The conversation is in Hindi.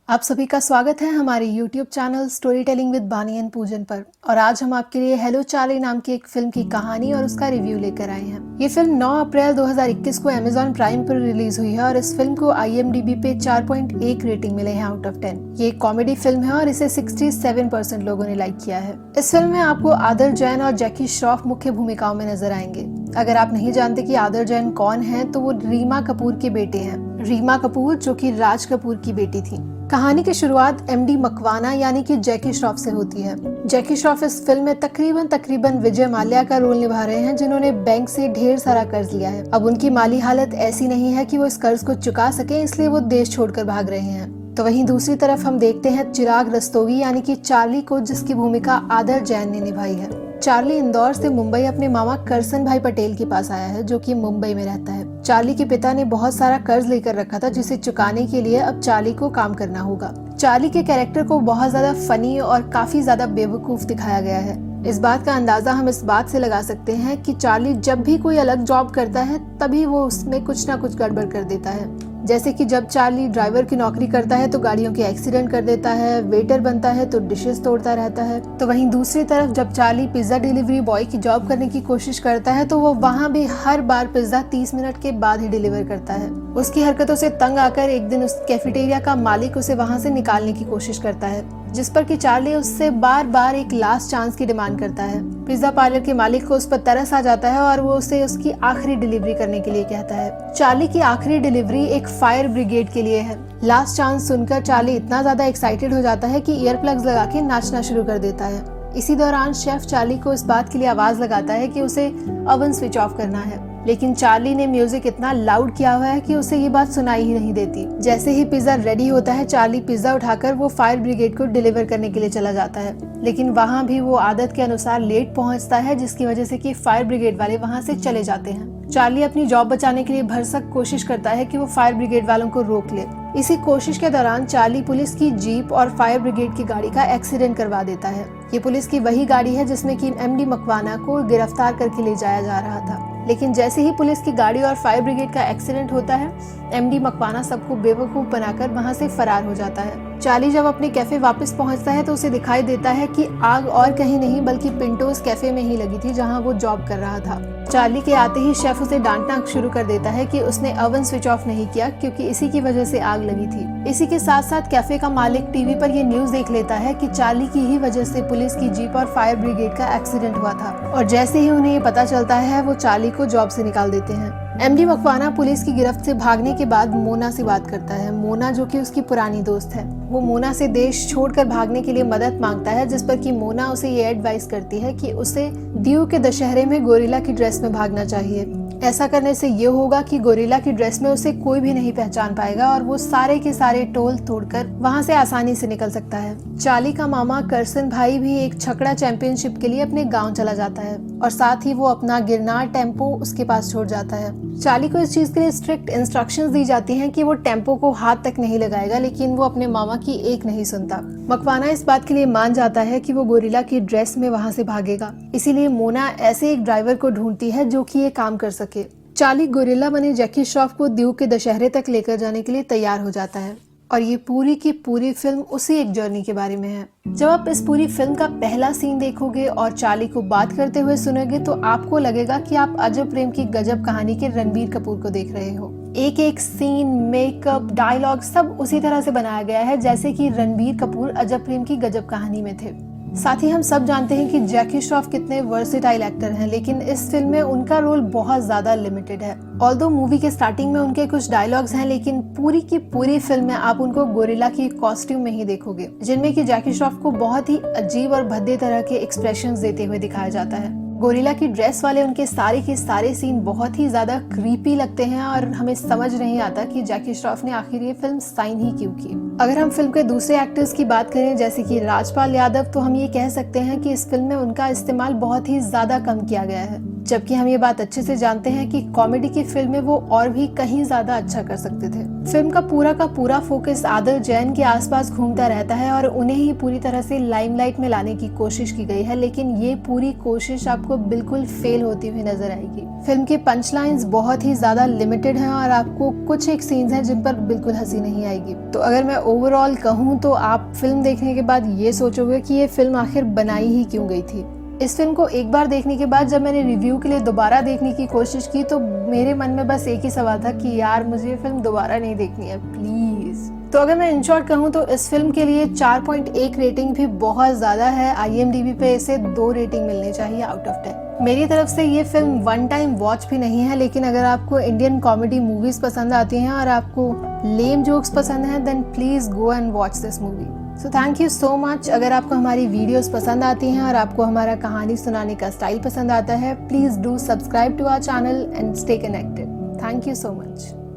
आप सभी का स्वागत है हमारे YouTube channel story telling with बानी एंड पूजन पर। और आज हम आपके लिए हेलो चार्ली नाम की एक फिल्म की कहानी और उसका रिव्यू लेकर आए हैं। ये फिल्म 9 अप्रैल 2021 को Amazon प्राइम पर रिलीज हुई है और इस फिल्म को IMDb पे 4.1 रेटिंग मिले हैं आउट ऑफ 10। ये एक कॉमेडी फिल्म है और इसे 67% लोगों ने लाइक किया है। इस फिल्म में आपको आदर जैन और जैकी श्रॉफ मुख्य भूमिकाओं में नजर आएंगे। अगर आप नहीं जानते कि आदर जैन कौन है तो वो रीमा कपूर के बेटे हैं। रीमा कपूर जो कि राज कपूर की बेटी थी। कहानी की शुरुआत MD मकवाना यानी कि जैकी श्रॉफ से होती है। जैकी श्रॉफ इस फिल्म में तकरीबन विजय माल्या का रोल निभा रहे हैं, जिन्होंने बैंक से ढेर सारा कर्ज लिया है। अब उनकी माली हालत ऐसी नहीं है कि वो इस कर्ज को चुका सके, इसलिए वो देश छोड़कर भाग रहे हैं। तो वहीं दूसरी तरफ हम देखते हैं चिराग रस्तोगी यानी कि चार्ली को, जिसकी भूमिका आदर जैन ने निभाई है। चार्ली इंदौर से मुंबई अपने मामा करसन भाई पटेल के पास आया है, जो कि मुंबई में रहता है। चार्ली के पिता ने बहुत सारा कर्ज लेकर रखा था, जिसे चुकाने के लिए अब चार्ली को काम करना होगा। चार्ली के कैरेक्टर को बहुत ज्यादा फनी और काफी ज्यादा बेवकूफ दिखाया गया है। इस बात का अंदाजा हम इस बात से लगा सकते हैं कि चार्ली जब भी कोई अलग जॉब करता है तभी वो उसमें कुछ ना कुछ गड़बड़ कर देता है। जैसे कि जब चार्ली ड्राइवर की नौकरी करता है तो गाड़ियों के एक्सीडेंट कर देता है, वेटर बनता है तो डिशेस तोड़ता रहता है। तो वहीं दूसरी तरफ जब चार्ली पिज्जा डिलीवरी बॉय की जॉब करने की कोशिश करता है तो वो वहाँ भी हर बार पिज्जा 30 मिनट के बाद ही डिलीवर करता है। उसकी हरकतों से तंग आकर एक दिन उस कैफेटेरिया का मालिक उसे वहाँ से निकालने की कोशिश करता है, जिस पर कि चार्ली उससे बार बार एक लास्ट चांस की डिमांड करता है। पिज्जा पार्लर के मालिक को उस पर तरस आ जाता है और वो उसे उसकी आखिरी डिलीवरी करने के लिए कहता है। चार्ली की आखिरी डिलीवरी एक फायर ब्रिगेड के लिए है। लास्ट चांस सुनकर चार्ली इतना ज्यादा एक्साइटेड हो जाता है कि ईयर प्लग्स लगा के नाचना शुरू कर देता है। इसी दौरान शेफ चार्ली को इस बात के लिए आवाज लगाता है कि उसे ओवन स्विच ऑफ करना है, लेकिन चार्ली ने म्यूजिक इतना लाउड किया हुआ है कि उसे ये बात सुनाई ही नहीं देती। जैसे ही पिज्जा रेडी होता है, चार्ली पिज्जा उठाकर वो फायर ब्रिगेड को डिलीवर करने के लिए चला जाता है, लेकिन वहाँ भी वो आदत के अनुसार लेट पहुँचता है, जिसकी वजह से कि फायर ब्रिगेड वाले वहाँ से चले जाते हैं। चार्ली अपनी जॉब बचाने के लिए भरसक कोशिश करता है कि वो फायर ब्रिगेड वालों को रोक ले। इसी कोशिश के दौरान चार्ली पुलिस की जीप और फायर ब्रिगेड की गाड़ी का एक्सीडेंट करवा देता है। ये पुलिस की वही गाड़ी है जिसमें कि MD मकवाना को गिरफ्तार करके ले जाया जा रहा था। लेकिन जैसे ही पुलिस की गाड़ी और फायर ब्रिगेड का एक्सीडेंट होता है, MD मकवाना सबको बेवकूफ बनाकर वहां से फरार हो जाता है। चार्ली जब अपने कैफे वापस पहुंचता है तो उसे दिखाई देता है कि आग और कहीं नहीं बल्कि पिंटोज कैफे में ही लगी थी, जहां वो जॉब कर रहा था। चार्ली के आते ही शेफ उसे डांटना शुरू कर देता है कि उसने ओवन स्विच ऑफ नहीं किया, क्योंकि इसी की वजह से आग लगी थी। इसी के साथ साथ कैफे का मालिक टीवी पर ये न्यूज देख लेता है कि चार्ली की ही वजह से पुलिस की जीप और फायर ब्रिगेड का एक्सीडेंट हुआ था, और जैसे ही उन्हें ये पता चलता है वो चार्ली को जॉब से निकाल देते हैं। MD मकवाना पुलिस की गिरफ्त से भागने के बाद मोना से बात करता है। मोना जो कि उसकी पुरानी दोस्त है, वो मोना से देश छोड़कर भागने के लिए मदद मांगता है, जिस पर कि मोना उसे ये एडवाइस करती है कि उसे दीव के दशहरे में गोरिल्ला की ड्रेस में भागना चाहिए। ऐसा करने से ये होगा कि गोरिल्ला की ड्रेस में उसे कोई भी नहीं पहचान पाएगा और वो सारे के सारे टोल तोड़कर वहाँ से आसानी से निकल सकता है। चार्ली का मामा करसन भाई भी एक छकड़ा चैंपियनशिप के लिए अपने गांव चला जाता है और साथ ही वो अपना गिरनार टेम्पो उसके पास छोड़ जाता है। चार्ली को इस चीज के लिए स्ट्रिक्ट इंस्ट्रक्शंस दी जाती हैं कि वो टेम्पो को हाथ तक नहीं लगाएगा, लेकिन वो अपने मामा की एक नहीं सुनता। मकवाना इस बात के लिए मान जाता है कि वो गोरिल्ला की ड्रेस में वहाँ से भागेगा, इसीलिए मोना ऐसे एक ड्राइवर को ढूंढती है जो कि ये काम कर सके। चार्ली गोरिल्ला बने जैकी श्रॉफ को दीव के दशहरे तक लेकर जाने के लिए तैयार हो जाता है, और ये पूरी की पूरी फिल्म उसी एक जर्नी के बारे में है। जब आप इस पूरी फिल्म का पहला सीन देखोगे और चार्ली को बात करते हुए सुनोगे तो आपको लगेगा कि आप अजब प्रेम की गजब कहानी के रणबीर कपूर को देख रहे हो। एक एक सीन, मेकअप, डायलॉग सब उसी तरह से बनाया गया है जैसे कि रणबीर कपूर अजब प्रेम की गजब कहानी में थे। साथ ही हम सब जानते हैं कि जैकी श्रॉफ कितने वर्सेटाइल एक्टर हैं, लेकिन इस फिल्म में उनका रोल बहुत ज्यादा लिमिटेड है। ऑल्दो मूवी के स्टार्टिंग में उनके कुछ डायलॉग्स हैं, लेकिन पूरी की पूरी फिल्म में आप उनको गोरिल्ला की कॉस्ट्यूम में ही देखोगे, जिनमें कि जैकी श्रॉफ को बहुत ही अजीब और भद्दे तरह के एक्सप्रेशंस देते हुए दिखाया जाता है। गोरिल्ला की ड्रेस वाले उनके सारे के सारे सीन बहुत ही ज्यादा क्रीपी लगते हैं और हमें समझ नहीं आता कि जैकी श्रॉफ ने आखिर ये फिल्म साइन ही क्यों की। अगर हम फिल्म के दूसरे एक्टर्स की बात करें जैसे कि राजपाल यादव, तो हम ये कह सकते हैं कि इस फिल्म में उनका इस्तेमाल बहुत ही ज्यादा कम किया गया है, जबकि हम ये बात अच्छे से जानते हैं कि कॉमेडी की फिल्म में वो और भी कहीं ज्यादा अच्छा कर सकते थे। फिल्म का पूरा फोकस आदर जैन के आसपास घूमता रहता है और उन्हें ही पूरी तरह से लाइमलाइट में लाने की कोशिश की गई है, लेकिन ये पूरी कोशिश आपको आपको बिल्कुल फेल होती हुई नजर आएगी। फिल्म की पंच लाइन्स बहुत ही ज्यादा लिमिटेड हैं और आपको कुछ एक सीन्स हैं जिन पर बिल्कुल हंसी नहीं आएगी। तो अगर मैं ओवरऑल कहूँ तो आप फिल्म देखने के बाद ये सोचोगे कि ये फिल्म आखिर बनाई ही क्यों गई थी। इस फिल्म को एक बार देखने के बाद जब मैंने रिव्यू के लिए दोबारा देखने की कोशिश की तो मेरे मन में बस एक ही सवाल था कि यार मुझे ये फिल्म दोबारा नहीं देखनी है प्लीज। तो अगर मैं इन शॉर्ट कहूँ तो इस फिल्म के लिए 4.1 रेटिंग भी बहुत ज़्यादा है। IMDb पे इसे 2 रेटिंग मिलनी चाहिए आउट ऑफ 10। मेरी तरफ से ये फिल्म वन टाइम वॉच भी नहीं है, लेकिन अगर आपको इंडियन कॉमेडी मूवीज पसंद आती हैं और आपको लेम जोक्स पसंद हैं then please go and watch this movie. So thank you so much. अगर आपको हमारी वीडियोस पसंद आती हैं और आपको हमारा कहानी सुनाने का स्टाइल पसंद आता है, please do subscribe to our channel and stay connected. Thank you so much.